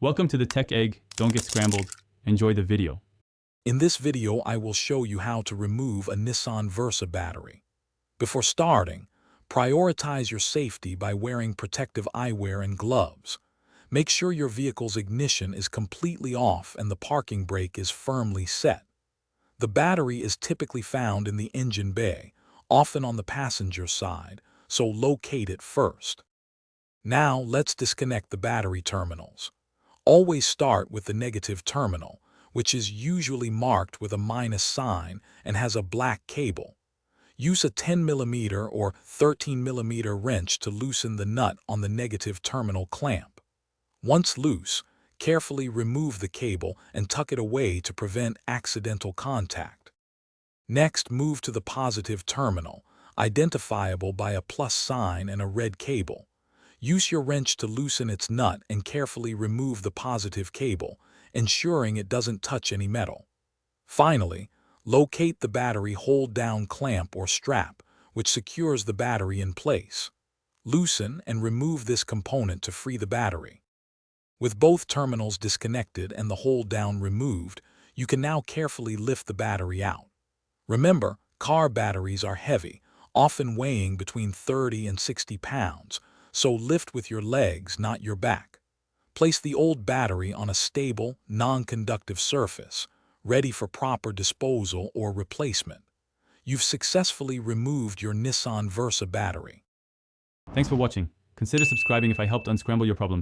Welcome to the Tech Egg. Don't get scrambled. Enjoy the video. In this video, I will show you how to remove a Nissan Versa battery. Before starting, prioritize your safety by wearing protective eyewear and gloves. Make sure your vehicle's ignition is completely off and the parking brake is firmly set. The battery is typically found in the engine bay, often on the passenger side, so locate it first. Now, let's disconnect the battery terminals. Always start with the negative terminal, which is usually marked with a minus sign and has a black cable. Use a 10mm or 13mm wrench to loosen the nut on the negative terminal clamp. Once loose, carefully remove the cable and tuck it away to prevent accidental contact. Next, move to the positive terminal, identifiable by a plus sign and a red cable. Use your wrench to loosen its nut and carefully remove the positive cable, ensuring it doesn't touch any metal. Finally, locate the battery hold-down clamp or strap, which secures the battery in place. Loosen and remove this component to free the battery. With both terminals disconnected and the hold-down removed, you can now carefully lift the battery out. Remember, car batteries are heavy, often weighing between 30 and 60 pounds, so lift with your legs, not your back. Place the old battery on a stable, non-conductive surface, ready for proper disposal or replacement. You've successfully removed your Nissan Versa battery. Thanks for watching. Consider subscribing if I helped unscramble your problems.